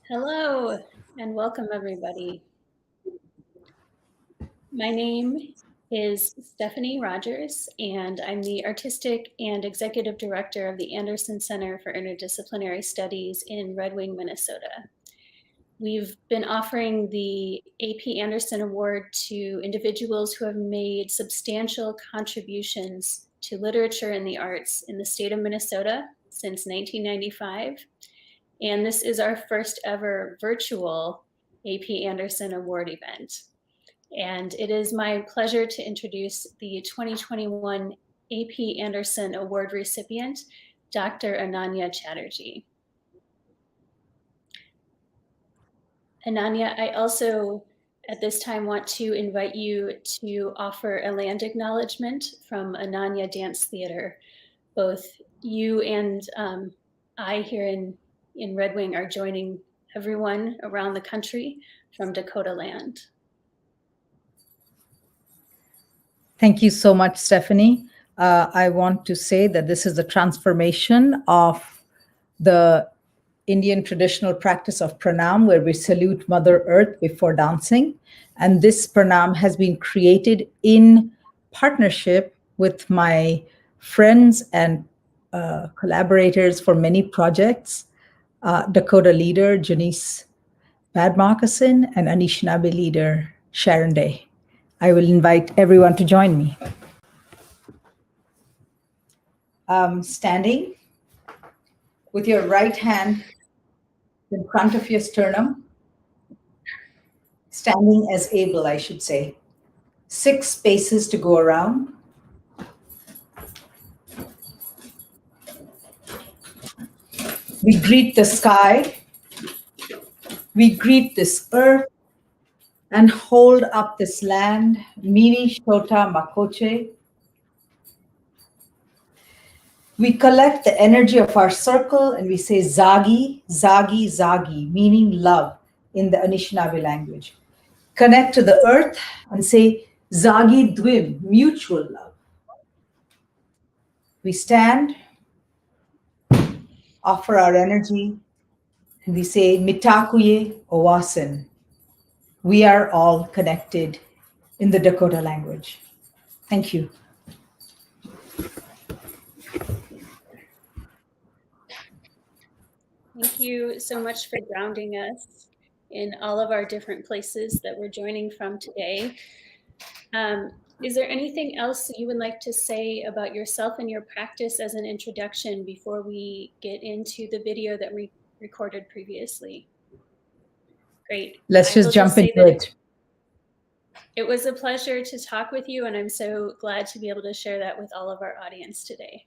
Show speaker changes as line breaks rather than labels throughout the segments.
Hello and welcome everybody. My name is Stephanie Rogers and I'm the Artistic and Executive Director of the Anderson Center for Interdisciplinary Studies in Red Wing, Minnesota. We've been offering the AP Anderson Award to individuals who have made substantial contributions to literature and the arts in the state of Minnesota since 1995. And this is our first ever virtual AP Anderson Award event. And it is my pleasure to introduce the 2021 AP Anderson Award recipient, Dr. Ananya Chatterjea. Ananya, I also at this time want to invite you to offer a land acknowledgement from Ananya Dance Theater. Both you and I here in Red Wing are joining everyone around the country from Dakota land.
Thank you so much, Stephanie. I want to say that this is the transformation of the Indian traditional practice of pranam, where we salute Mother Earth before dancing. And this pranam has been created in partnership with my friends and collaborators for many projects, Dakota leader Janice Bad Moccasin and Anishinaabe leader Sharon Day. I will invite everyone to join me. Standing with your right hand in front of your sternum, standing as able, I should say. 6 spaces to go around. We greet the sky, we greet this earth, and hold up this land, Mini Shota Makoche. We collect the energy of our circle and we say Zagi, Zagi, Zagi, meaning love in the Anishinaabe language. Connect to the earth and say Zagi Dwim, mutual love. We stand, offer our energy, and we say Mitakuye Owasin. We are all connected in the Dakota language. Thank you.
Thank you so much for grounding us in all of our different places that we're joining from today. Is there anything else you would like to say about yourself and your practice as an introduction before we get into the video that we recorded previously? Great.
Let's just jump into it.
It was a pleasure to talk with you, and I'm so glad to be able to share that with all of our audience today.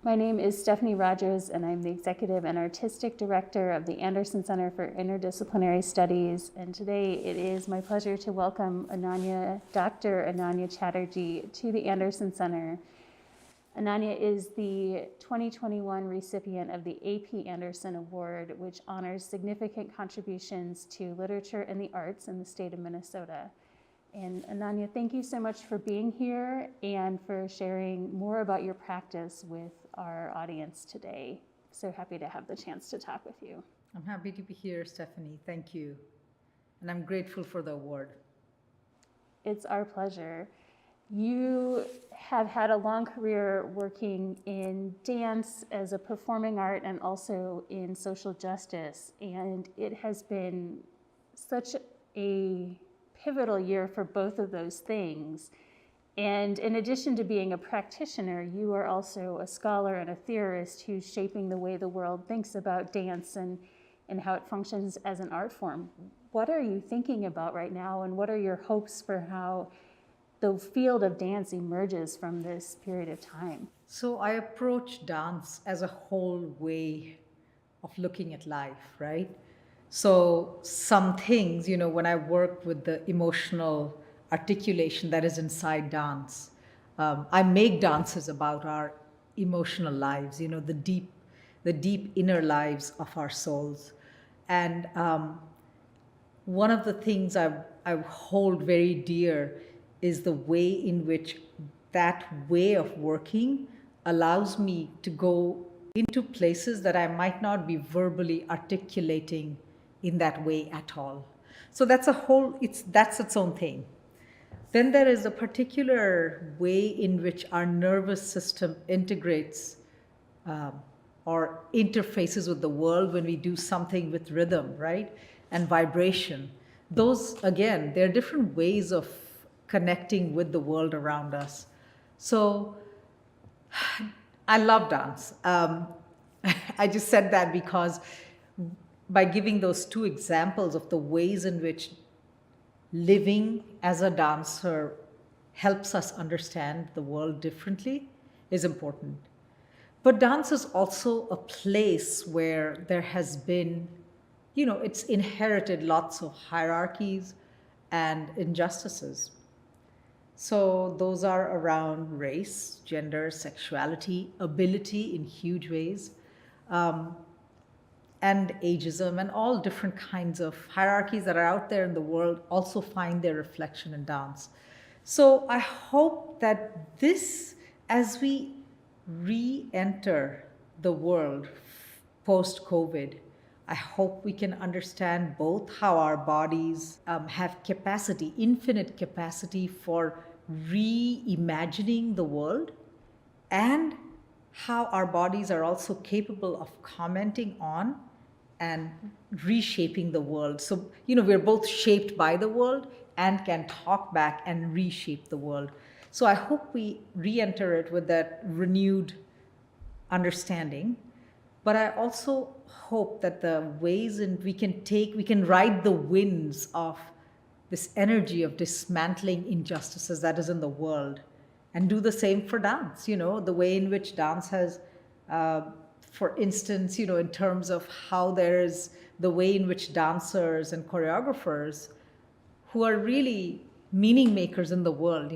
My name is Stephanie Rogers, and I'm the Executive and Artistic Director of the Anderson Center for Interdisciplinary Studies. And today it is my pleasure to welcome Dr. Ananya Chatterjea to the Anderson Center. Ananya is the 2021 recipient of the AP Anderson Award, which honors significant contributions to literature and the arts in the state of Minnesota. And Ananya, thank you so much for being here and for sharing more about your practice with our audience today. So happy to have the chance to talk with you.
I'm happy to be here, Stephanie. Thank you. And I'm grateful for the award.
It's our pleasure. You have had a long career working in dance as a performing art and also in social justice. And it has been such a pivotal year for both of those things. And in addition to being a practitioner, you are also a scholar and a theorist who's shaping the way the world thinks about dance and how it functions as an art form. What are you thinking about right now, and what are your hopes for how the field of dance emerges from this period of time?
So I approach dance as a whole way of looking at life, right? So some things, when I work with the emotional articulation that is inside dance, I make dances about our emotional lives, the deep, inner lives of our souls. And one of the things I hold very dear is the way in which that way of working allows me to go into places that I might not be verbally articulating in that way at all. So that's its own thing. Then there is a particular way in which our nervous system integrates or interfaces with the world when we do something with rhythm, right? And vibration. Those, again, they're different ways of connecting with the world around us. So I love dance. I just said that because by giving those two examples of the ways in which living as a dancer helps us understand the world differently is important. But dance is also a place where there has been, it's inherited lots of hierarchies and injustices. So those are around race, gender, sexuality, ability in huge ways, and ageism, and all different kinds of hierarchies that are out there in the world also find their reflection in dance. So I hope that this, as we re-enter the world post-COVID, I hope we can understand both how our bodies have capacity, infinite capacity for reimagining the world, and how our bodies are also capable of commenting on and reshaping the world. So, we're both shaped by the world and can talk back and reshape the world. So I hope we re-enter it with that renewed understanding. But I also hope that the ways in we can ride the winds of this energy of dismantling injustices that is in the world, and do the same for dance. The way in which dance has, for instance, in terms of how there is the way in which dancers and choreographers, who are really meaning makers in the world,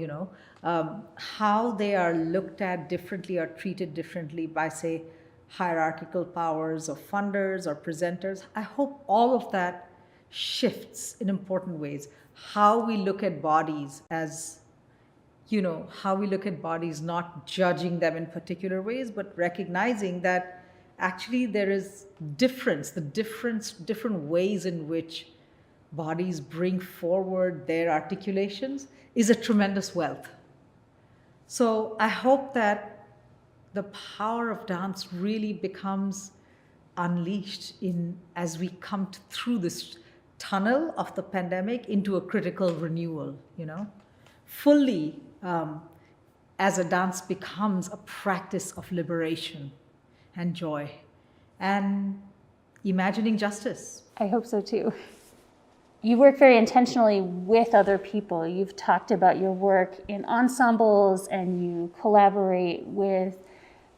how they are looked at differently or treated differently by, say, hierarchical powers or funders or presenters. I hope all of that shifts in important ways. How we look at bodies as, how we look at bodies, not judging them in particular ways, but recognizing that actually there is different ways in which bodies bring forward their articulations is a tremendous wealth. So I hope that the power of dance really becomes unleashed as we come through this tunnel of the pandemic into a critical renewal, fully, as a dance becomes a practice of liberation and joy and imagining justice.
I hope so too. You work very intentionally with other people. You've talked about your work in ensembles, and you collaborate with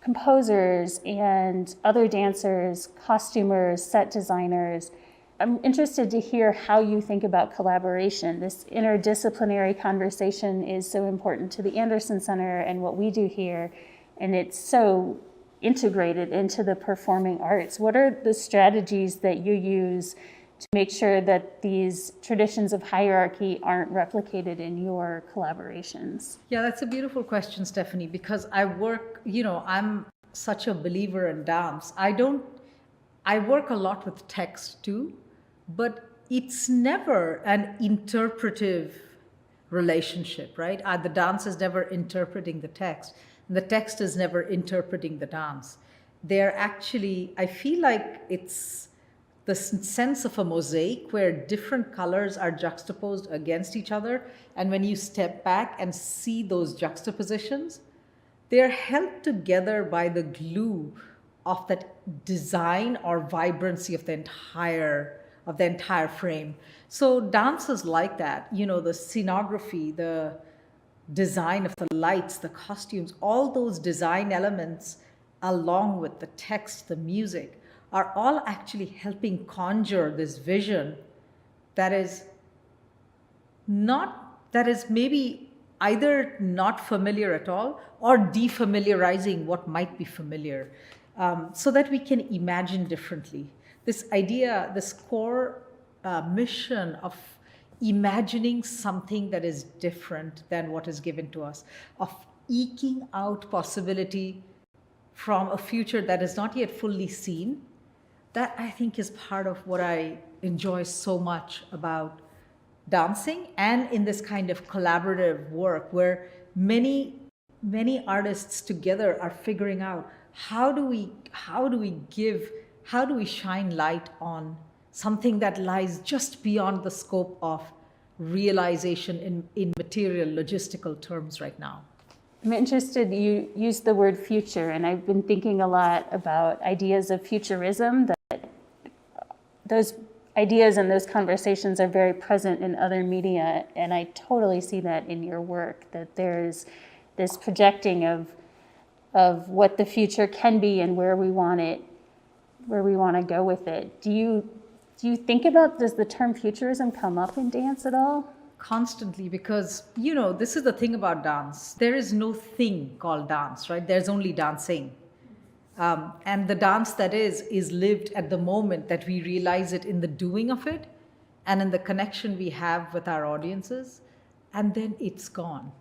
composers and other dancers, costumers, set designers. I'm interested to hear how you think about collaboration. This interdisciplinary conversation is so important to the Anderson Center and what we do here, and it's so integrated into the performing arts. What are the strategies that you use to make sure that these traditions of hierarchy aren't replicated in your collaborations?
Yeah, that's a beautiful question, Stephanie, because I'm such a believer in dance. I work a lot with text too, but it's never an interpretive relationship, right? The dance is never interpreting the text, and the text is never interpreting the dance. They're actually, I feel like it's the sense of a mosaic where different colors are juxtaposed against each other. And when you step back and see those juxtapositions, they're held together by the glue of that design or vibrancy of the entire frame. So dance is like that, the scenography, the design of the lights, the costumes, all those design elements, along with the text, the music, are all actually helping conjure this vision that is maybe either not familiar at all or defamiliarizing what might be familiar, so that we can imagine differently. This idea, this core mission of imagining something that is different than what is given to us, of eking out possibility from a future that is not yet fully seen. That, I think, is part of what I enjoy so much about dancing and in this kind of collaborative work where many artists together are figuring out how do we shine light on something that lies just beyond the scope of realization in material logistical terms right now.
I'm interested, you used the word future, and I've been thinking a lot about ideas of futurism, that those ideas and those conversations are very present in other media, and I totally see that in your work, that there's this projecting of what the future can be and where we want to go with it. Do you think about, does the term futurism come up in dance at all?
Constantly, because this is the thing about dance. There is no thing called dance, right? There's only dancing. And the dance that is lived at the moment that we realize it in the doing of it and in the connection we have with our audiences, and then it's gone.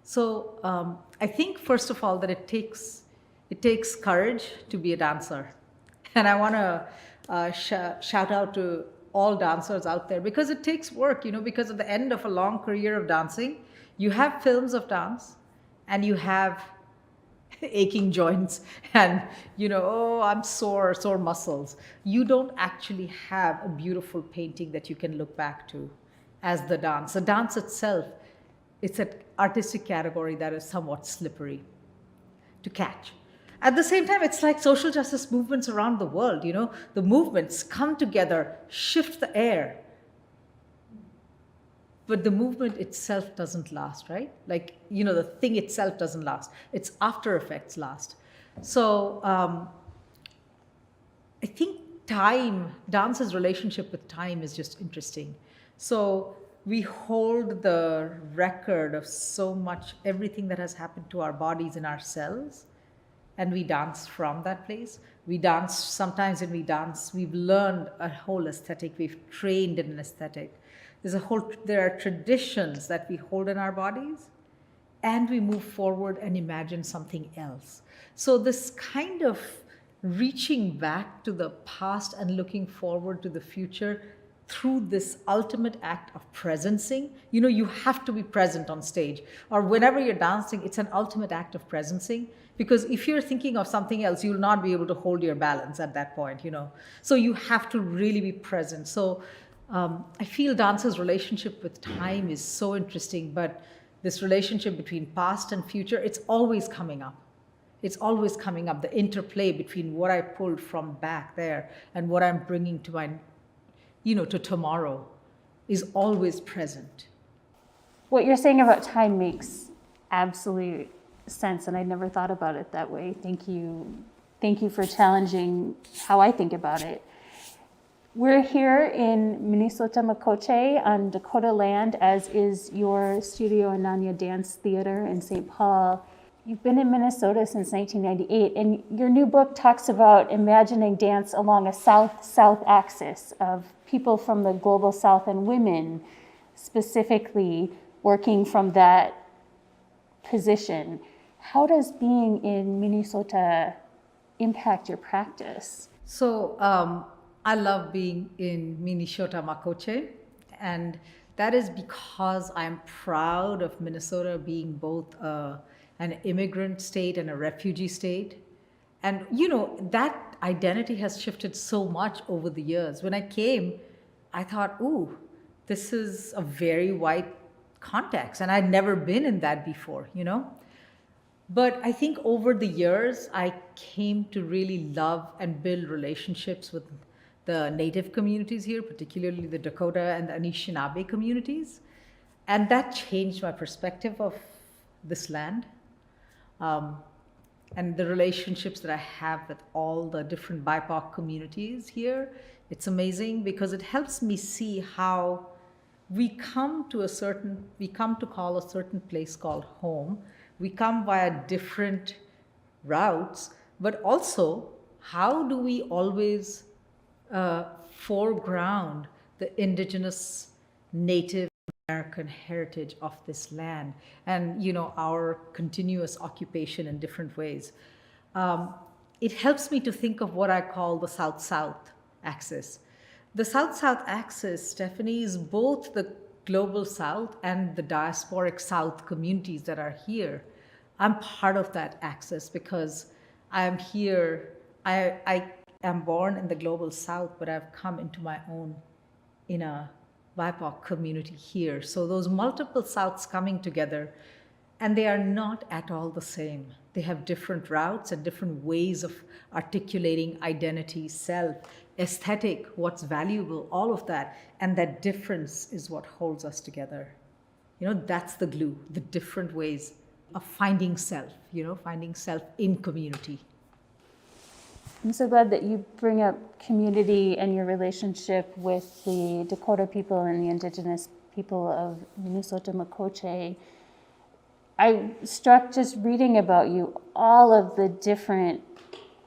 So I think, first of all, that it takes courage to be a dancer. And I want to shout out to all dancers out there, because it takes work, because at the end of a long career of dancing, you have films of dance and you have aching joints and, oh, I'm sore muscles. You don't actually have a beautiful painting that you can look back to as the dance. The dance itself, it's an artistic category that is somewhat slippery to catch. At the same time, it's like social justice movements around the world, the movements come together, shift the air. But the movement itself doesn't last, right? Like, the thing itself doesn't last. Its after effects last. So I think dance's relationship with time is just interesting. So we hold the record of so much, everything that has happened to our bodies and our cells. And we dance from that place. We dance, sometimes when we dance, we've learned a whole aesthetic. We've trained in an aesthetic. There are traditions that we hold in our bodies, and we move forward and imagine something else. So this kind of reaching back to the past and looking forward to the future through this ultimate act of presencing. You have to be present on stage, or whenever you're dancing, it's an ultimate act of presencing. Because if you're thinking of something else, you'll not be able to hold your balance at that point, So you have to really be present. So I feel dance's relationship with time is so interesting, but this relationship between past and future, it's always coming up. It's always coming up, the interplay between what I pulled from back there and what I'm bringing to my, to tomorrow is always present.
What you're saying about time makes absolute sense, and I never thought about it that way. Thank you for challenging how I think about it. We're here in Minnesota Makoche on Dakota land, as is your studio, Ananya Dance Theater in St. Paul. You've been in Minnesota since 1998, and your new book talks about imagining dance along a south-south axis of people from the global south and women specifically working from that position. How does being in Minnesota impact your practice?
So I love being in Minnesota Makoche, and that is because I'm proud of Minnesota being both an immigrant state and a refugee state. And that identity has shifted so much over the years. When I came, I thought, ooh, this is a very white context, and I'd never been in that before, But I think over the years, I came to really love and build relationships with the native communities here, particularly the Dakota and the Anishinaabe communities. And that changed my perspective of this land. And the relationships that I have with all the different BIPOC communities here, it's amazing because it helps me see how we come to call a certain place called home. We come via different routes, but also how do we always foreground the indigenous native American heritage of this land and, our continuous occupation in different ways. It helps me to think of what I call the South-South axis. The South-South axis, Stephanie, is both the global South and the diasporic South communities that are here. I'm part of that axis because I am here. I am born in the global South, but I've come into my own in a BIPOC community here. So those multiple Souths coming together, and they are not at all the same. They have different routes and different ways of articulating identity, self, aesthetic, what's valuable, all of that. And that difference is what holds us together. That's the glue, the different ways of finding self, finding self in community.
I'm so glad that you bring up community and your relationship with the Dakota people and the indigenous people of Minnesota Makoche. I struck just reading about you, all of the different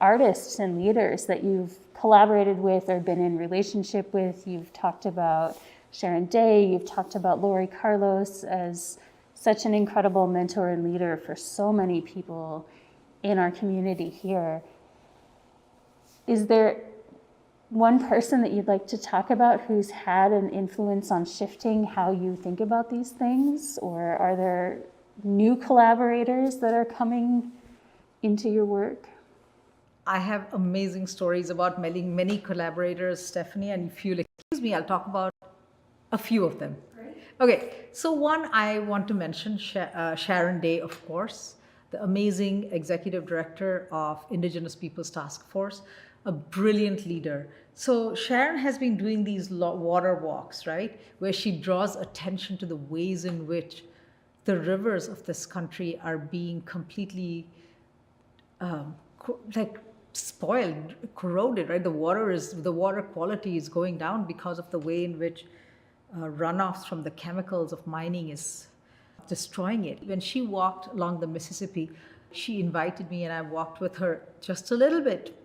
artists and leaders that you've collaborated with or been in relationship with. You've talked about Sharon Day, you've talked about Lori Carlos as such an incredible mentor and leader for so many people in our community here. Is there one person that you'd like to talk about who's had an influence on shifting how you think about these things? Or are there new collaborators that are coming into your work?
I have amazing stories about many collaborators, Stephanie, and if you'll excuse me, I'll talk about a few of them. Great. Okay, so one I want to mention, Sharon Day, of course, the amazing executive director of Indigenous Peoples Task Force, a brilliant leader. So Sharon has been doing these water walks, right, where she draws attention to the ways in which the rivers of this country are being completely spoiled, corroded, right? The water quality is going down because of the way in which runoffs from the chemicals of mining is destroying it. When she walked along the Mississippi, she invited me and I walked with her just a little bit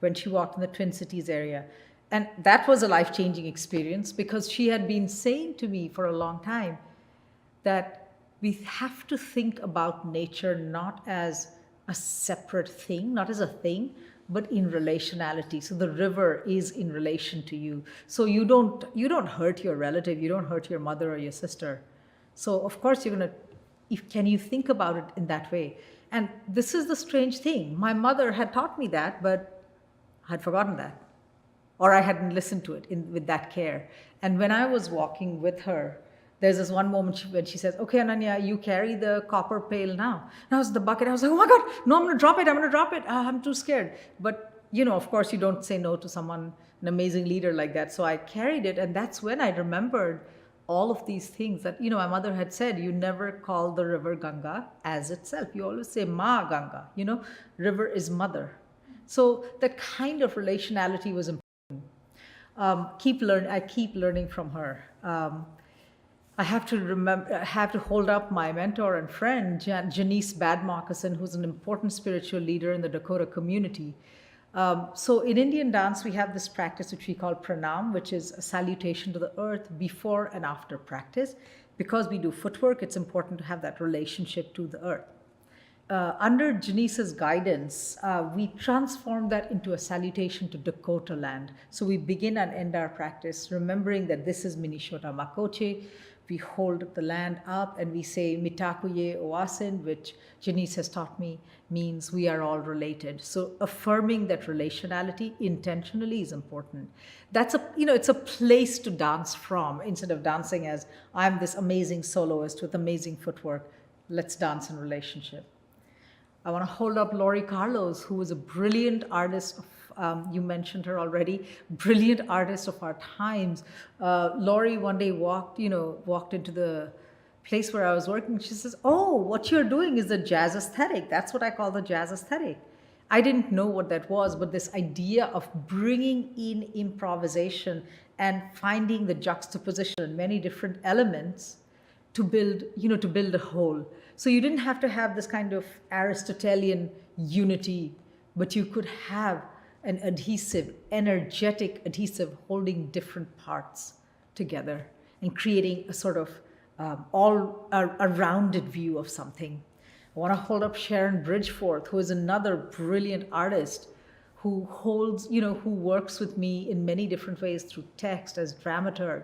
when she walked in the Twin Cities area. And that was a life-changing experience because she had been saying to me for a long time that we have to think about nature not as a separate thing, not as a thing, but in relationality. So the river is in relation to you. So you don't hurt your relative, you don't hurt your mother or your sister. So of course can you think about it in that way? And this is the strange thing. My mother had taught me that, but I had forgotten that, or I hadn't listened to it with that care. And when I was walking with her, there's this one moment when she says, "Okay, Ananya, you carry the copper pail now." And I was in the bucket. I was like, "Oh my God, no, I'm going to drop it. I'm too scared." But, of course, you don't say no to someone, an amazing leader like that. So I carried it. And that's when I remembered all of these things that, my mother had said, you never call the river Ganga as itself. You always say Ma Ganga, river is mother. So that kind of relationality was important. I keep learning from her. I have to hold up my mentor and friend, Janice Badmoccasin, who's an important spiritual leader in the Dakota community. So in Indian dance, we have this practice which we call pranam, which is a salutation to the earth before and after practice. Because we do footwork, it's important to have that relationship to the earth. Under Janice's guidance, we transform that into a salutation to Dakota land. So we begin and end our practice remembering that this is Minnesota Makoche. We hold the land up and we say Mitakuye Oasin, which Janice has taught me means we are all related. So affirming that relationality intentionally is important. That's it's a place to dance from instead of dancing as I'm this amazing soloist with amazing footwork. Let's dance in relationship. I want to hold up Lori Carlos, who was a brilliant artist you mentioned her already, brilliant artist of our times. Lori one day walked into the place where I was working. She says, "Oh, what you're doing is the jazz aesthetic. That's what I call the jazz aesthetic." I didn't know what that was, but this idea of bringing in improvisation and finding the juxtaposition of many different elements to build a whole. So you didn't have to have this kind of Aristotelian unity, but you could have an adhesive, energetic adhesive holding different parts together and creating a sort of a rounded view of something. I want to hold up Sharon Bridgeforth, who is another brilliant artist who holds, who works with me in many different ways through text as dramaturg.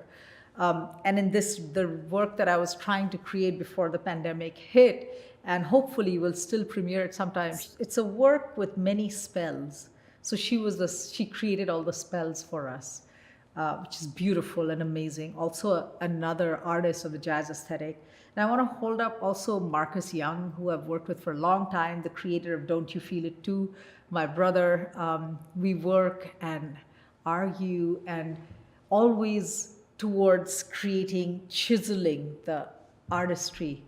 And in the work that I was trying to create before the pandemic hit, and hopefully will still premiere it sometime. It's a work with many spells. So she created all the spells for us, which is beautiful and amazing. Also another artist of the jazz aesthetic. And I want to hold up also Marcus Young, who I've worked with for a long time, the creator of Don't You Feel It Too, my brother. We work and argue and always towards creating, chiseling the artistry.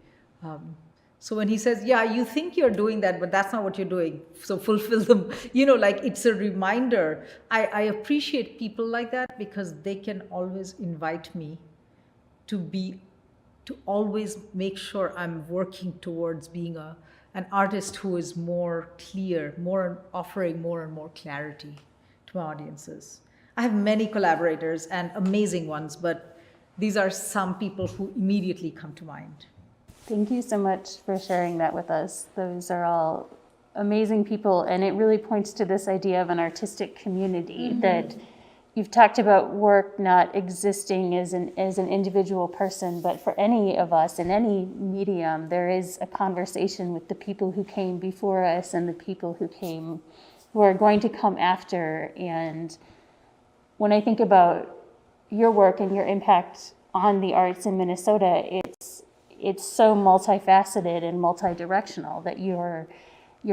So when he says, yeah, you think you're doing that, but that's not what you're doing. So fulfill them, like it's a reminder. I appreciate people like that because they can always invite me to always make sure I'm working towards being an artist who is more clear, offering more and more clarity to my audiences. I have many collaborators and amazing ones, but these are some people who immediately come to mind.
Thank you so much for sharing that with us. Those are all amazing people, and it really points to this idea of an artistic community, that you've talked about work not existing as an individual person, but for any of us in any medium, there is a conversation with the people who came before us and the people who are going to come after. And when I think about your work and your impact on the arts in Minnesota, it's so multifaceted and multidirectional that you're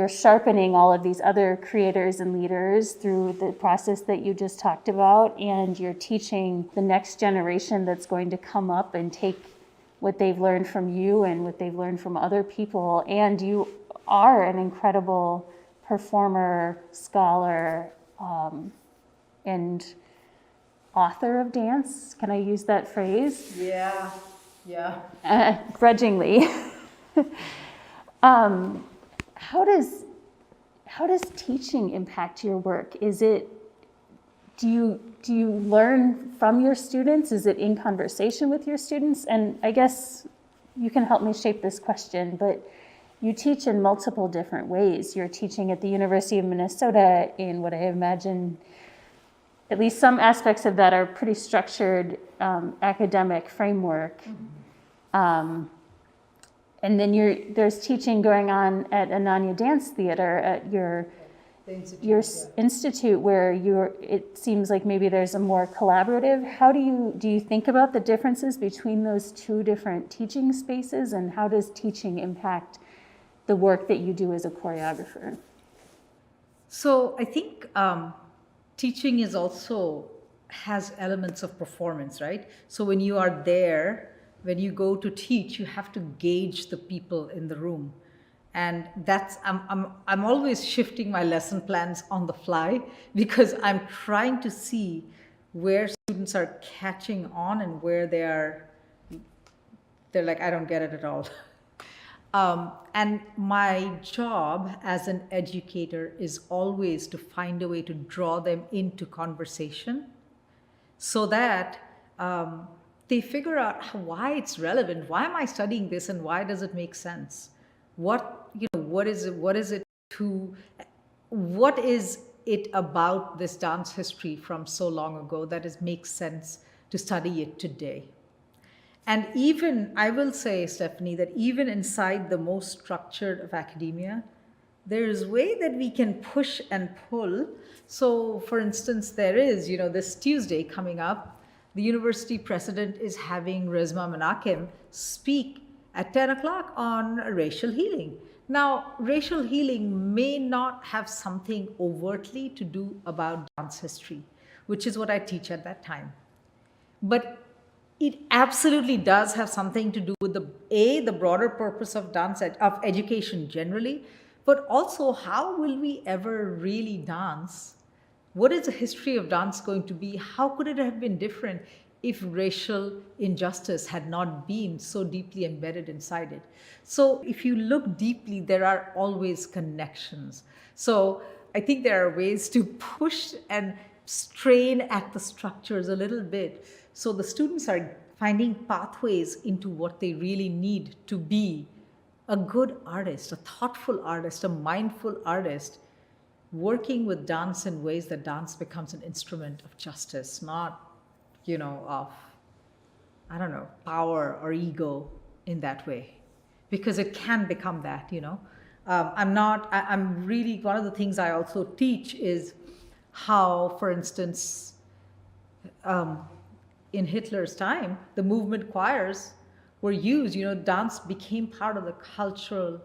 sharpening all of these other creators and leaders through the process that you just talked about, and you're teaching the next generation that's going to come up and take what they've learned from you and what they've learned from other people. And you are an incredible performer, scholar, and author of dance. Can I use that phrase?
Yeah.
Grudgingly. How does teaching impact your work? Do you learn from your students? Is it in conversation with your students? And I guess you can help me shape this question, but you teach in multiple different ways. You're teaching at the University of Minnesota in what I imagine, at least some aspects of that are pretty structured academic framework. And then there's teaching going on at Ananya Dance Theater at your institute, where it seems like maybe there's a more collaborative. How do you think about the differences between those two different teaching spaces, and how does teaching impact the work that you do as a choreographer?
So I think teaching has elements of performance, right? So when you are there, when you go to teach, you have to gauge the people in the room. And I'm always shifting my lesson plans on the fly, because I'm trying to see where students are catching on and where they're like, I don't get it at all. And my job as an educator is always to find a way to draw them into conversation so that they figure out why it's relevant. Why am I studying this, and why does it make sense? What is it about this dance history from so long ago that it makes sense to study it today? And even, I will say, Stephanie, that even inside the most structured of academia, there is a way that we can push and pull. So for instance, there is, this Tuesday coming up, the university president is having Rezma Menakem speak at 10 o'clock on racial healing. Now, racial healing may not have something overtly to do about dance history, which is what I teach at that time. But it absolutely does have something to do with the broader purpose of dance, of education generally, but also how will we ever really dance? What is the history of dance going to be? How could it have been different if racial injustice had not been so deeply embedded inside it? So if you look deeply, there are always connections. So I think there are ways to push and strain at the structures a little bit. So the students are finding pathways into what they really need to be a good artist, a thoughtful artist, a mindful artist, working with dance in ways that dance becomes an instrument of justice, not, of, I don't know, power or ego in that way. Because it can become that, I'm really, one of the things I also teach is how, for instance, in Hitler's time, the movement choirs were used. Dance became part of the cultural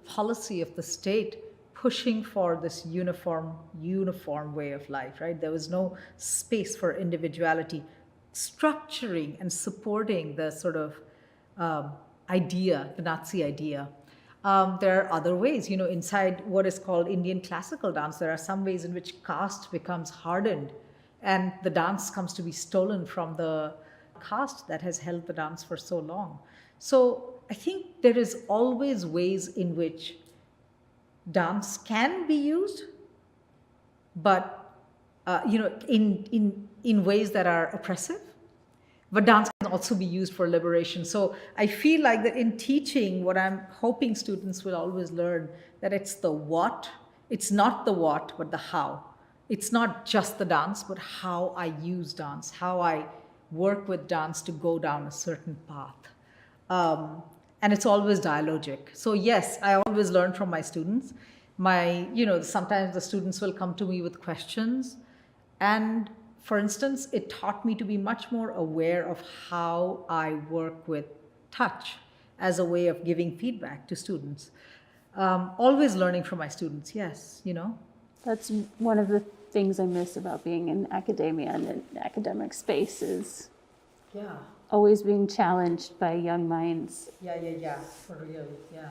policy of the state, pushing for this uniform way of life, right? There was no space for individuality, structuring and supporting the sort of idea, the Nazi idea. There are other ways, inside what is called Indian classical dance, there are some ways in which caste becomes hardened and the dance comes to be stolen from the caste that has held the dance for so long. So I think there is always ways in which dance can be used, but in ways that are oppressive. But dance can also be used for liberation. So I feel like that in teaching, what I'm hoping students will always learn, that it's the what, it's not the what, but the how. It's not just the dance, but how I use dance, how I work with dance to go down a certain path. And it's always dialogic. So yes, I always learn from my students. Sometimes the students will come to me with questions. And for instance, it taught me to be much more aware of how I work with touch as a way of giving feedback to students. Always learning from my students, yes,
That's one of the things I miss about being in academia and in academic space is always being challenged by young minds.
Yeah, for real, yeah.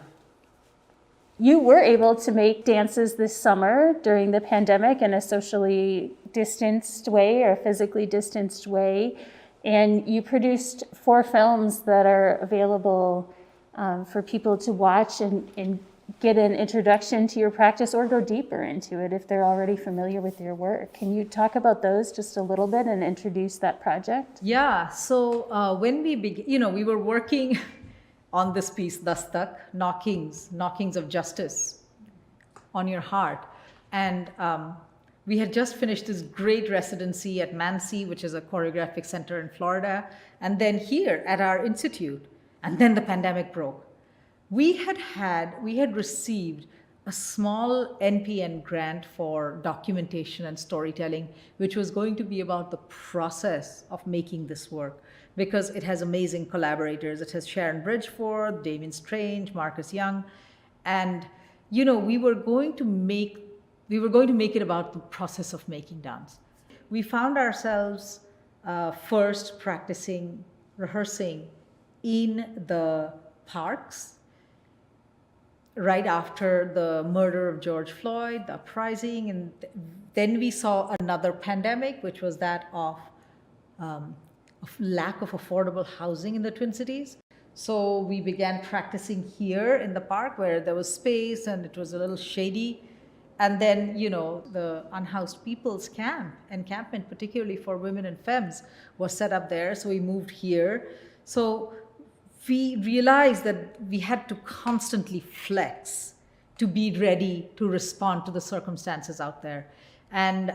You were able to make dances this summer during the pandemic in a socially distanced way or physically distanced way. And you produced 4 films that are available for people to watch and get an introduction to your practice or go deeper into it if they're already familiar with your work. Can you talk about those just a little bit and introduce that project?
Yeah, so when we began, we were working on this piece, Dastak, knockings of justice on your heart. And we had just finished this great residency at Mansi, which is a choreographic center in Florida, and then here at our institute. And then the pandemic broke. We had received a small NPN grant for documentation and storytelling, which was going to be about the process of making this work, because it has amazing collaborators. It has Sharon Bridgeforth, Damien Strange, Marcus Young, and we were going to make it about the process of making dance. We found ourselves first rehearsing in the parks right after the murder of George Floyd, the uprising, and then we saw another pandemic, which was that of lack of affordable housing in the Twin Cities. So we began practicing here in the park where there was space and it was a little shady. And then, the unhoused people's encampment, particularly for women and femmes, was set up there. So we moved here. So we realized that we had to constantly flex to be ready to respond to the circumstances out there. And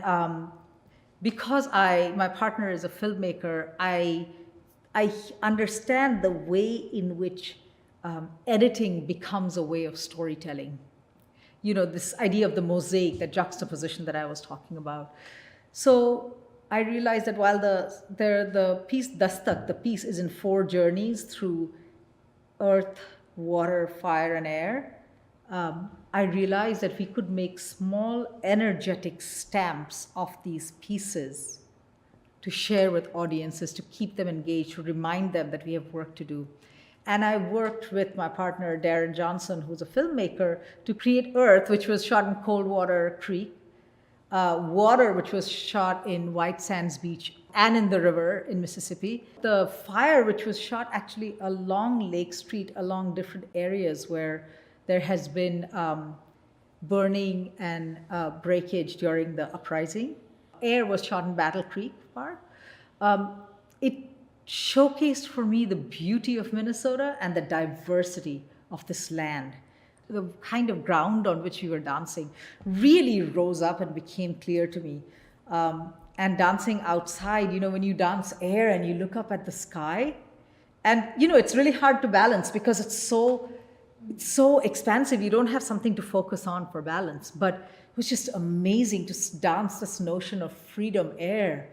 because my partner is a filmmaker, I understand the way in which editing becomes a way of storytelling. This idea of the mosaic, the juxtaposition that I was talking about. So I realized that while the piece Dastak, the piece is in 4 journeys through earth, water, fire, and air, I realized that we could make small energetic stamps of these pieces to share with audiences, to keep them engaged, to remind them that we have work to do. And I worked with my partner, Darren Johnson, who's a filmmaker, to create Earth, which was shot in Coldwater Creek, Water, which was shot in White Sands Beach and in the river in Mississippi, the Fire, which was shot actually along Lake Street, along different areas where there has been burning and breakage during the uprising. Air was shot in Battle Creek Park. It showcased for me the beauty of Minnesota and the diversity of this land. The kind of ground on which we were dancing really rose up and became clear to me. And dancing outside, when you dance air and you look up at the sky, and it's really hard to balance because it's so expansive. You don't have something to focus on for balance. But it was just amazing to dance this notion of freedom air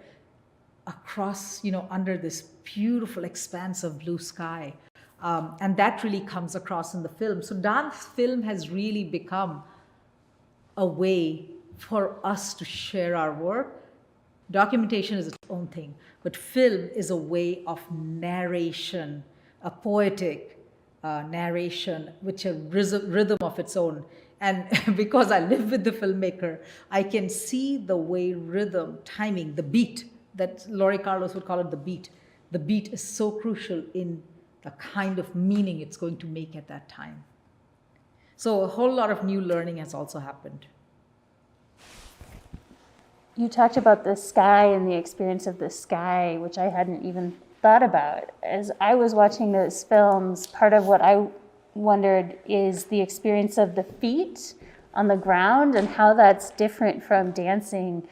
across, under this beautiful expanse of blue sky. And that really comes across in the film. So dance film has really become a way for us to share our work. Documentation is its own thing, but film is a way of narration, a poetic narration, which a rhythm of its own. And because I live with the filmmaker, I can see the way rhythm, timing, the beat, that Laurie Carlos would call it the beat. The beat is so crucial in the kind of meaning it's going to make at that time. So a whole lot of new learning has also happened.
You talked about the sky and the experience of the sky, which I hadn't even thought about. As I was watching those films, part of what I wondered is the experience of the feet on the ground and how that's different from dancing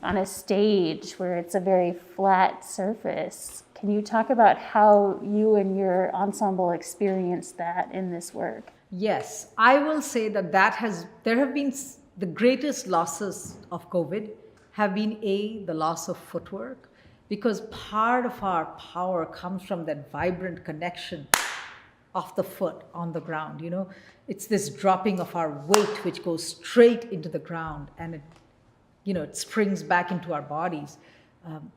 on a stage where it's a very flat surface. Can you talk about how you and your ensemble experienced that in this work?
Yes, I will say that there have been the greatest losses of COVID have been the loss of footwork, because part of our power comes from that vibrant connection of the foot on the ground. It's this dropping of our weight which goes straight into the ground, and it springs back into our bodies.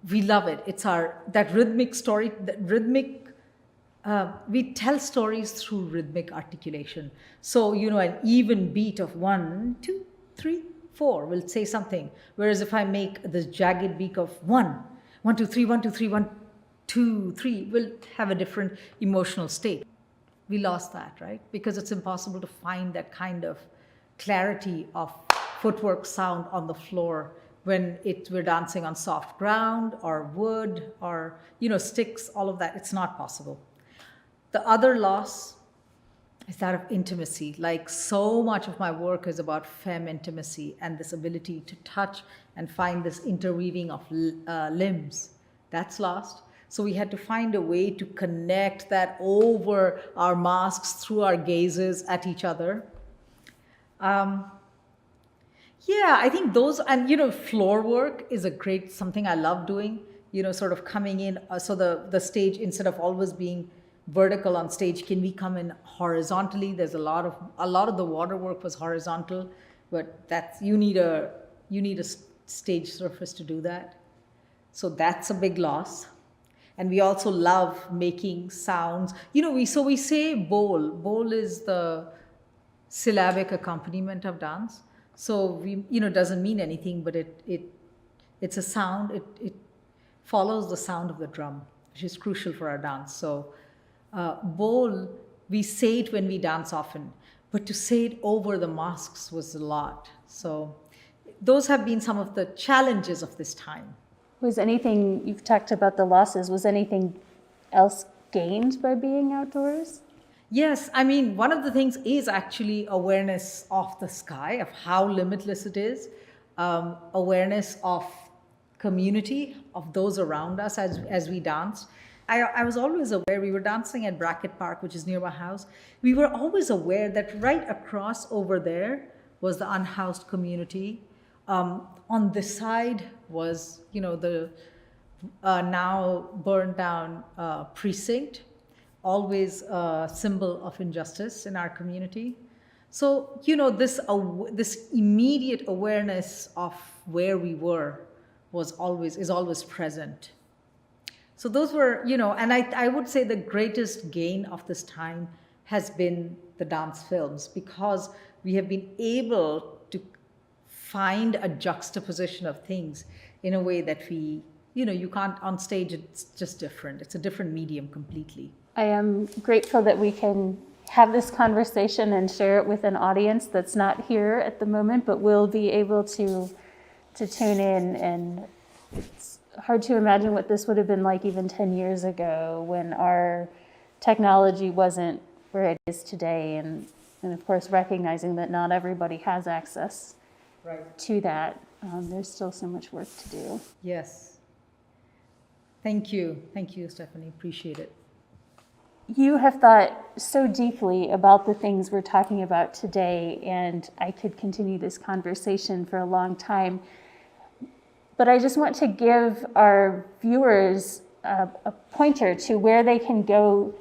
We love it. It's that rhythmic story, we tell stories through rhythmic articulation. So, an even beat of 1, 2, 3, 4 will say something. Whereas if I make this jagged beat of 1, 1, 2, 3, 1, 2, 3, 1, 2, 3, will have a different emotional state. We lost that, right? Because it's impossible to find that kind of clarity of footwork sound on the floor when we're dancing on soft ground or wood or, sticks, all of that. It's not possible. The other loss is that of intimacy. Like, so much of my work is about femme intimacy and this ability to touch and find this interweaving of limbs. That's lost. So we had to find a way to connect that over our masks, through our gazes at each other. I think those, and floor work is something I love doing, sort of coming in. So the stage, instead of always being vertical on stage, can we come in horizontally? There's a lot of the water work was horizontal, but you need a stage surface to do that. So that's a big loss. And we also love making sounds. We say bowl. Bowl is the syllabic accompaniment of dance. So doesn't mean anything, but it's a sound. It follows the sound of the drum, which is crucial for our dance. So bowl, we say it when we dance often, but to say it over the masks was a lot. So those have been some of the challenges of this time.
You've talked about the losses, was anything else gained by being outdoors?
Yes, one of the things is actually awareness of the sky, of how limitless it is, awareness of community, of those around us as we dance. I was always aware, we were dancing at Brackett Park, which is near my house. We were always aware that right across over there was the unhoused community. On this side was, the now burned down precinct, always a symbol of injustice in our community. So, this immediate awareness of where we were is always present. So those were, and I would say the greatest gain of this time has been the dance films, because we have been able to find a juxtaposition of things in a way that you can't on stage. It's just different. It's a different medium completely.
I am grateful that we can have this conversation and share it with an audience that's not here at the moment, but will be able to tune in. And it's hard to imagine what this would have been like even 10 years ago when our technology wasn't where it is today. And of course, recognizing that not everybody has access to that. There's still so much work to do.
Yes. Thank you. Thank you, Stephanie. Appreciate it.
You have thought so deeply about the things we're talking about today, and I could continue this conversation for a long time. But I just want to give our viewers a pointer to where they can go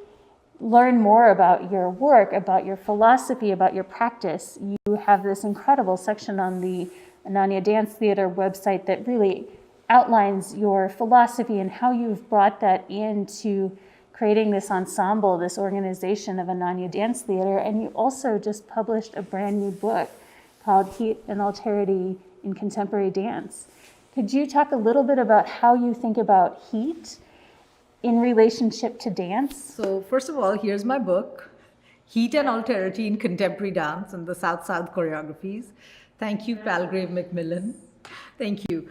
learn more about your work, about your philosophy, about your practice. You have this incredible section on the Ananya Dance Theater website that really outlines your philosophy and how you've brought that into creating this ensemble, this organization of Ananya Dance Theater. And you also just published a brand new book called Heat and Alterity in Contemporary Dance. Could you talk a little bit about how you think about heat in relationship to dance?
So first of all, here's my book, Heat and Alterity in Contemporary Dance and the South-South Choreographies. Thank you, Palgrave Macmillan. Thank you.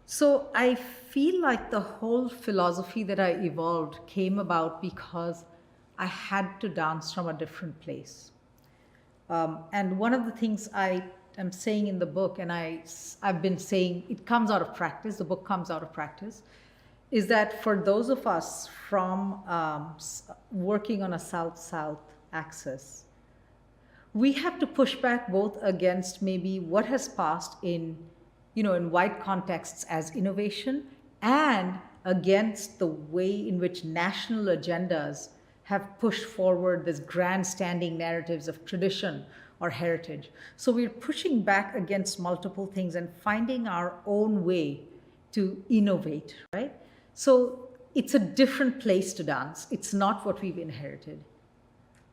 So I feel like the whole philosophy that I evolved came about because I had to dance from a different place. And one of the things I am saying in the book, and I've been saying, it comes out of practice, the book comes out of practice, is that for those of us from working on a South-South axis, we have to push back both against maybe what has passed in white contexts as innovation, and against the way in which national agendas have pushed forward this grandstanding narratives of tradition or heritage. So we're pushing back against multiple things and finding our own way to innovate, right? So it's a different place to dance. It's not what we've inherited.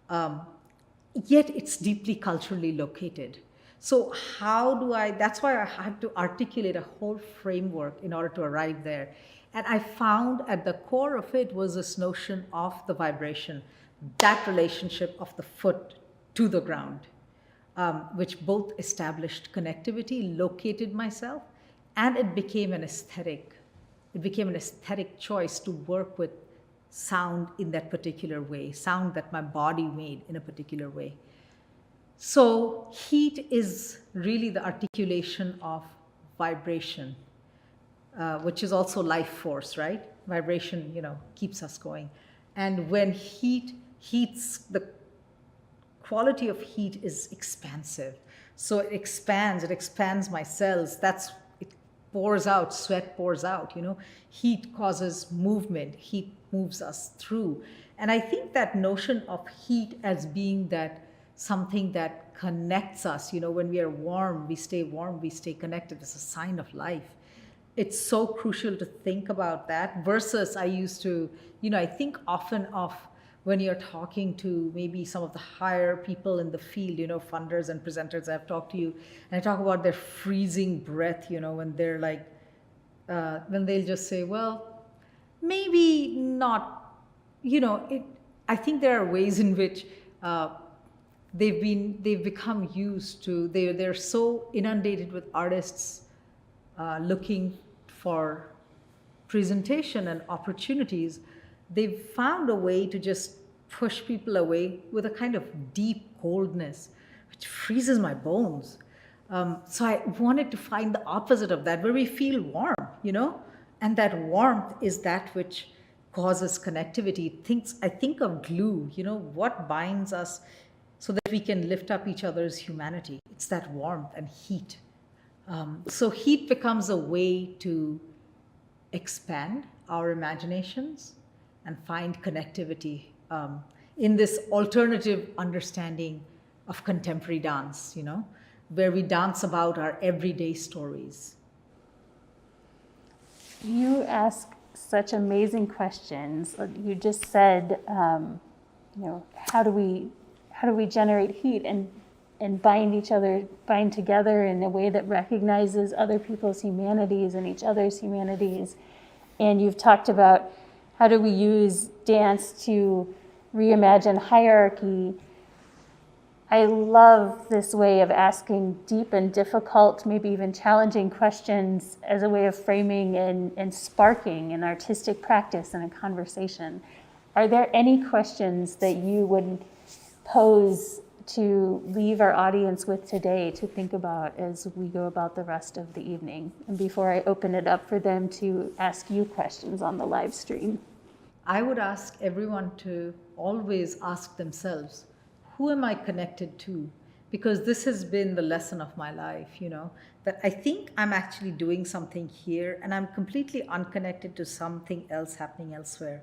Yet it's deeply culturally located. So that's why I had to articulate a whole framework in order to arrive there. And I found at the core of it was this notion of the vibration, that relationship of the foot to the ground, which both established connectivity, located myself, and it became an aesthetic. It became an aesthetic choice to work with sound in that particular way, sound that my body made in a particular way. So heat is really the articulation of vibration, which is also life force, right? Vibration, keeps us going. And when heat heats, the quality of heat is expansive. So it expands my cells. It pours out, sweat pours out, Heat causes movement, heat moves us through. And I think that notion of heat as being that something that connects us, when we are warm, we stay connected. It's a sign of life. It's so crucial to think about that versus I used to, I think often of when you're talking to maybe some of the higher people in the field, funders and presenters, I've talked to you, and I talk about their freezing breath, when they're like, when they'll just say, well, maybe not, I think there are ways in which they've become used to, they're so inundated with artists looking for presentation and opportunities, they've found a way to just push people away with a kind of deep coldness, which freezes my bones. So I wanted to find the opposite of that, where we feel warm, and that warmth is that which causes connectivity. I think of glue, what binds us so that we can lift up each other's humanity. It's that warmth and heat. So heat becomes a way to expand our imaginations and find connectivity in this alternative understanding of contemporary dance, where we dance about our everyday stories.
You ask such amazing questions. You just said, how do we generate heat and bind together in a way that recognizes other people's humanities and each other's humanities. And you've talked about how do we use dance to reimagine hierarchy. I love this way of asking deep and difficult, maybe even challenging questions as a way of framing and sparking an artistic practice and a conversation. Are there any questions that you would pose to leave our audience with today to think about as we go about the rest of the evening? And before I open it up for them to ask you questions on the live stream.
I would ask everyone to always ask themselves, who am I connected to? Because this has been the lesson of my life, that I think I'm actually doing something here and I'm completely unconnected to something else happening elsewhere.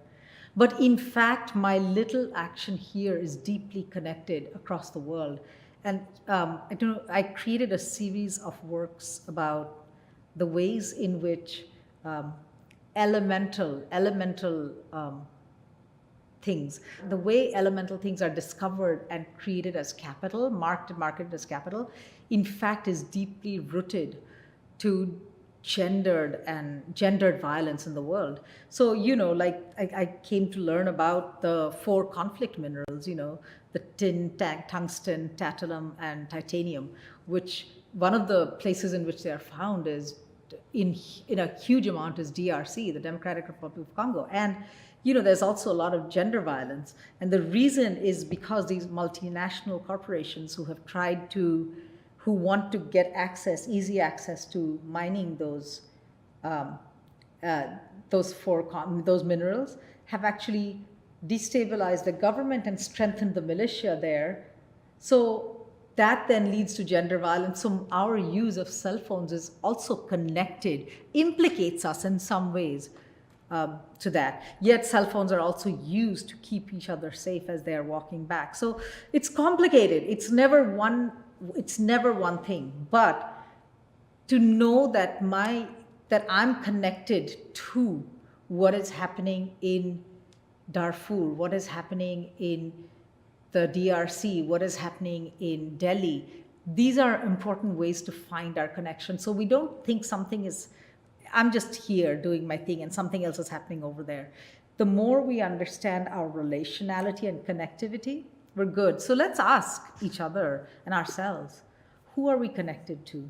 But in fact, my little action here is deeply connected across the world. And I created a series of works about the ways in which elemental things, the way elemental things are discovered and created as capital, marketed as capital, in fact is deeply rooted to gendered violence in the world. So, I came to learn about the 4 conflict minerals, the tin, tungsten, tantalum, and titanium, which one of the places in which they are found is in a huge amount is DRC, the Democratic Republic of Congo. And there's also a lot of gender violence. And the reason is because these multinational corporations who want to get easy access to mining those minerals, have actually destabilized the government and strengthened the militia there. So that then leads to gender violence. So our use of cell phones is also connected, implicates us in some ways to that. Yet cell phones are also used to keep each other safe as they are walking back. So it's complicated. It's never one thing. But to know that I'm connected to what is happening in Darfur, what is happening in the DRC, what is happening in Delhi. These are important ways to find our connection. So we don't think I'm just here doing my thing and something else is happening over there. The more we understand our relationality and connectivity, we're good. So let's ask each other and ourselves, who are we connected to?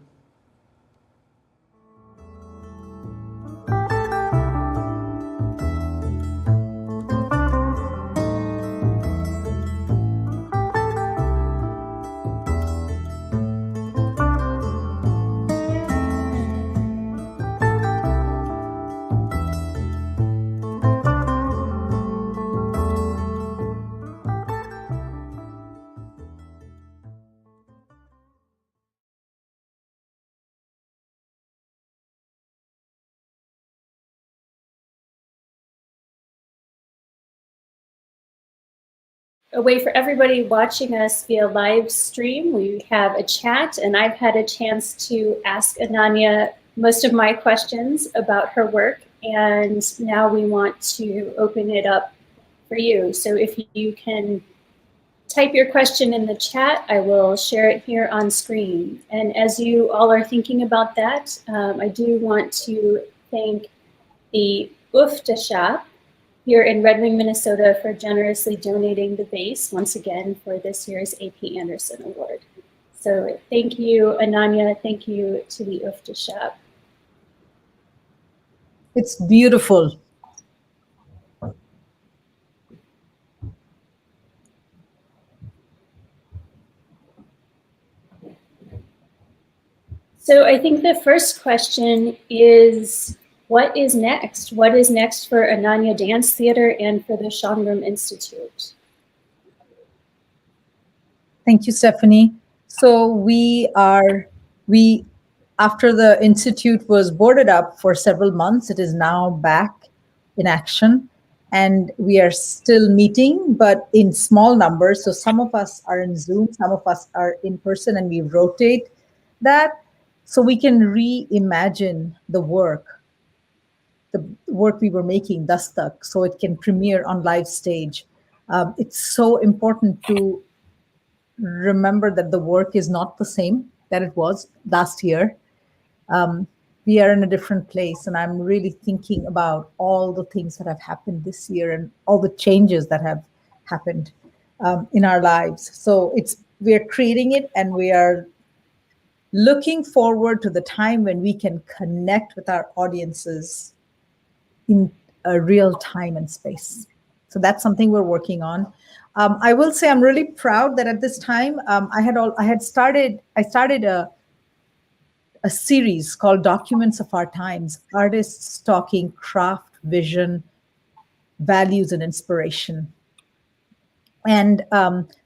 A way for everybody watching us via live stream, we have a chat, and I've had a chance to ask Ananya most of my questions about her work, and now we want to open it up for you. So if you can type your question in the chat, I will share it here on screen. And as you all are thinking about that, I do want to thank the UFTA shop here in Red Wing, Minnesota, for generously donating the base once again for this year's AP Anderson Award. So thank you, Ananya. Thank you to the UFTA shop.
It's beautiful.
So I think the first question is, what is next? What is next for Ananya Dance Theater and for the Shangrum Institute?
Thank you, Stephanie. So after the Institute was boarded up for several months, it is now back in action. And we are still meeting, but in small numbers. So some of us are in Zoom, some of us are in person, and we rotate that so we can reimagine the work we were making thus far, so it can premiere on live stage. It's so important to remember that the work is not the same that it was last year. We are in a different place, and I'm really thinking about all the things that have happened this year and all the changes that have happened in our lives. So we are creating it, and we are looking forward to the time when we can connect with our audiences in a real time and space. So that's something we're working on. I will say I'm really proud that at this time I started a series called Documents of Our Times: Artists Talking Craft, Vision, Values, and Inspiration. And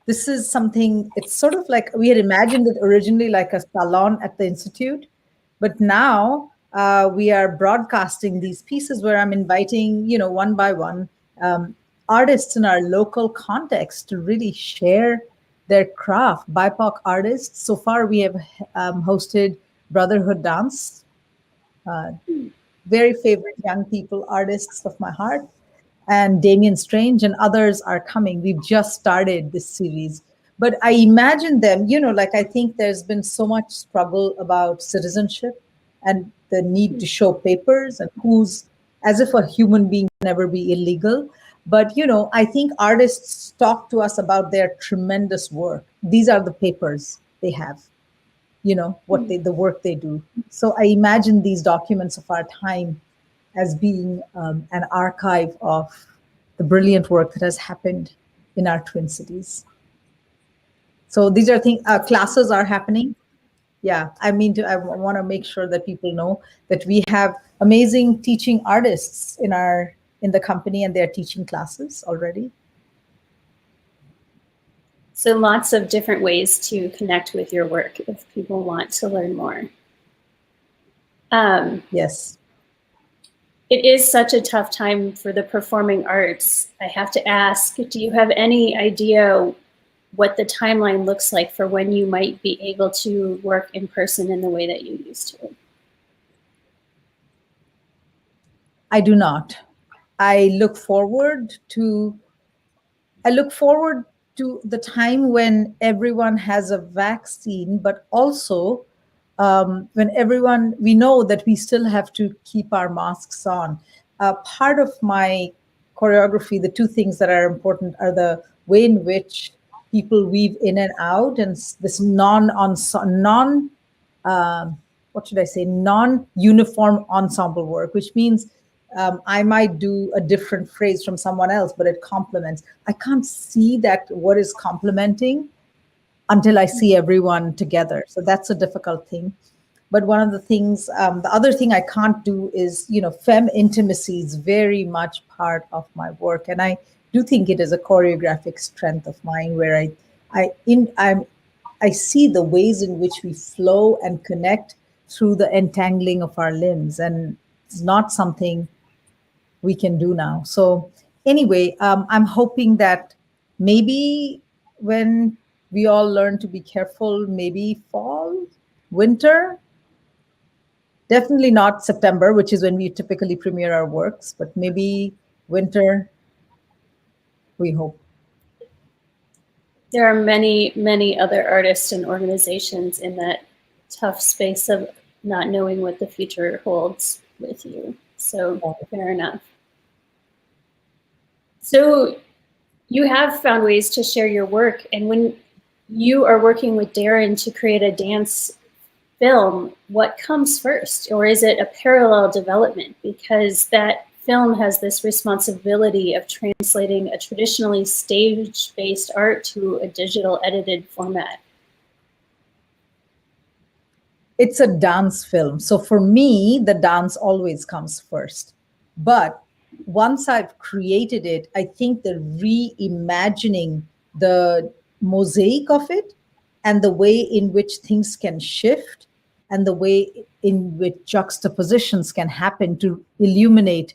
this is something, it's sort of like we had imagined it originally like a salon at the Institute, but now we are broadcasting these pieces where I'm inviting, one by one, artists in our local context to really share their craft, BIPOC artists. So far, we have hosted Brotherhood Dance, very favorite young people, artists of my heart, and Damien Strange, and others are coming. We've just started this series. But I imagine them, like I think there's been so much struggle about citizenship and the need to show papers and who's, as if a human being can never be illegal. But, I think artists talk to us about their tremendous work. These are the papers they have, the work they do. So I imagine these documents of our time as being an archive of the brilliant work that has happened in our Twin Cities. So these are things, classes are happening. Yeah, I want to make sure that people know that we have amazing teaching artists in the company, and they're teaching classes already.
So lots of different ways to connect with your work if people want to learn more.
Yes.
It is such a tough time for the performing arts. I have to ask, do you have any idea what the timeline looks like for when you might be able to work in person in the way that you used to?
I do not. I look forward to the time when everyone has a vaccine, but also when we know that we still have to keep our masks on. Part of my choreography, the two things that are important are the way in which people weave in and out, and this non-uniform ensemble work, which means I might do a different phrase from someone else, but it complements. I can't see that what is complementing until I see everyone together. So that's a difficult thing. But one of the things, the other thing I can't do is, femme intimacy is very much part of my work. And I do think it is a choreographic strength of mine, where I see the ways in which we flow and connect through the entangling of our limbs. And it's not something we can do now. So anyway, I'm hoping that maybe when we all learn to be careful, maybe fall, winter, definitely not September, which is when we typically premiere our works, but maybe winter, we hope.
There are many, many other artists and organizations in that tough space of not knowing what the future holds with you. So fair enough. So you have found ways to share your work, and when you are working with Darren to create a dance film, what comes first? Or is it a parallel development? Because that film has this responsibility of translating a traditionally stage-based art to a digital edited format.
It's a dance film. So for me, the dance always comes first. But once I've created it, I think the reimagining the mosaic of it and the way in which things can shift and the way in which juxtapositions can happen to illuminate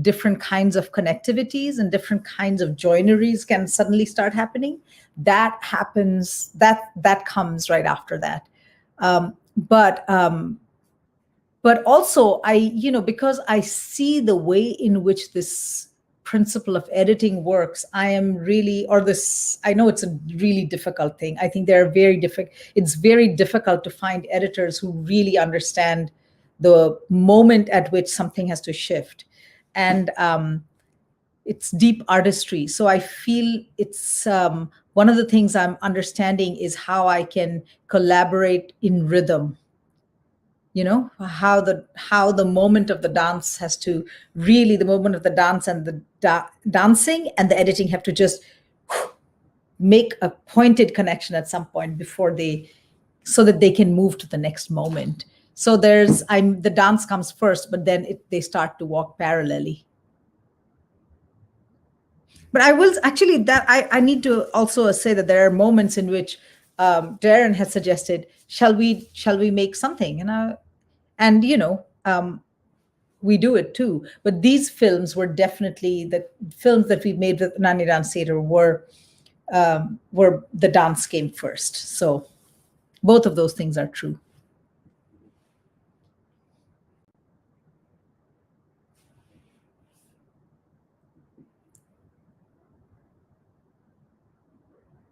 different kinds of connectivities and different kinds of joineries can suddenly start happening. That happens, that comes right after that. But also because I see the way in which this principle of editing works, I know it's a really difficult thing. I think it's very difficult to find editors who really understand the moment at which something has to shift. And it's deep artistry. So I feel it's one of the things I'm understanding is how I can collaborate in rhythm. You know, how the moment of the dance has to really, the moment of the dance and the dancing and the editing have to just make a pointed connection at some point before they, so that they can move to the next moment. So the dance comes first, but then they start to walk parallelly. But I will actually, that I need to also say that there are moments in which Darren has suggested, shall we make something? And we do it too. But these films were definitely the films that we made with Ananya Dance Theatre were the dance came first. So both of those things are true.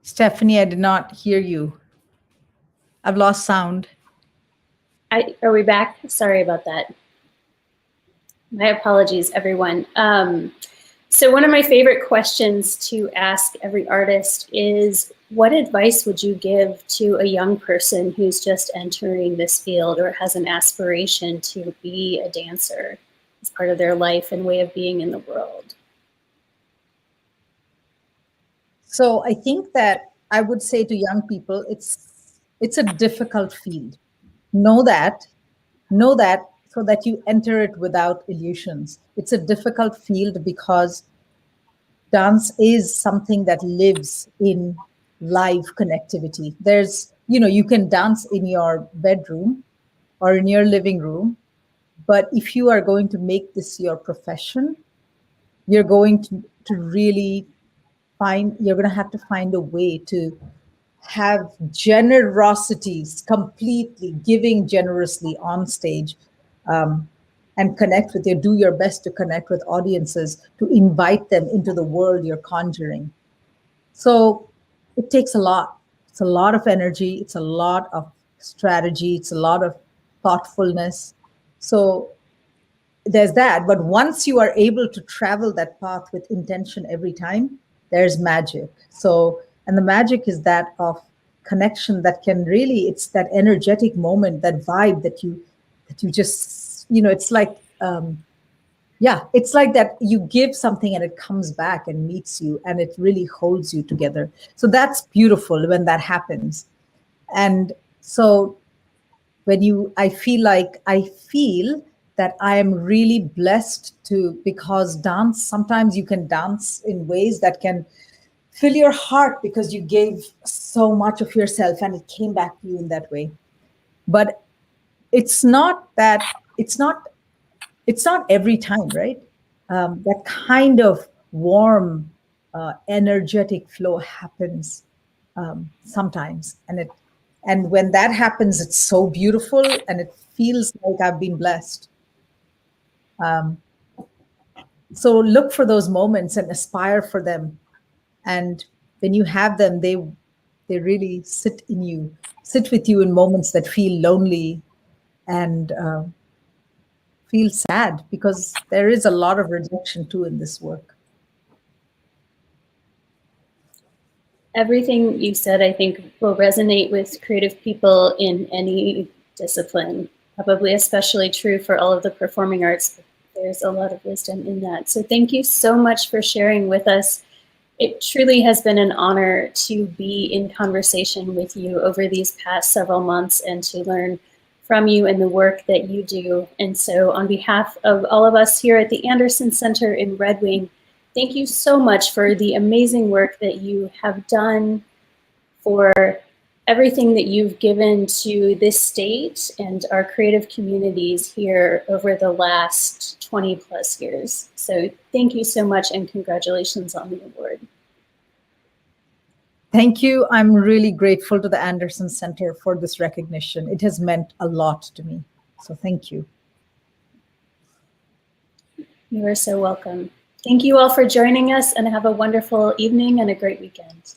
Stephanie, I did not hear you. I've lost sound.
Are we back? Sorry about that. My apologies, everyone. So one of my favorite questions to ask every artist is, what advice would you give to a young person who's just entering this field or has an aspiration to be a dancer as part of their life and way of being in the world?
So I think that I would say to young people, it's a difficult field. Know that so that you enter it without illusions. It's a difficult field because dance is something that lives in live connectivity. You can dance in your bedroom or in your living room, but if you are going to make this your profession, you're going to really you're going to have to find a way to have generosities, completely giving generously on stage, and do your best to connect with audiences, to invite them into the world you're conjuring. So it takes a lot. It's a lot of energy. It's a lot of strategy. It's a lot of thoughtfulness. So there's that. But once you are able to travel that path with intention every time, there's magic. So, and the magic is that of connection that can really, it's that energetic moment, that vibe that you just, it's like, it's like that you give something and it comes back and meets you and it really holds you together. So that's beautiful when that happens. And so I feel that I am really blessed because dance, sometimes you can dance in ways that can fill your heart because you gave so much of yourself and it came back to you in that way. But it's not every time, right? That kind of warm, energetic flow happens sometimes. And when that happens, it's so beautiful and it feels like I've been blessed. So look for those moments and aspire for them. And when you have them, they really sit with you in moments that feel lonely and feel sad, because there is a lot of rejection too in this work.
Everything you said, I think, will resonate with creative people in any discipline, probably especially true for all of the performing arts. There's a lot of wisdom in that. So thank you so much for sharing with us. It truly has been an honor to be in conversation with you over these past several months and to learn from you and the work that you do. And so on behalf of all of us here at the Anderson Center in Red Wing, thank you so much for the amazing work that you have done, for everything that you've given to this state and our creative communities here over the last 20 plus years. So thank you so much and congratulations on the award.
Thank you. I'm really grateful to the Anderson Center for this recognition. It has meant a lot to me. So thank you.
You are so welcome. Thank you all for joining us and have a wonderful evening and a great weekend.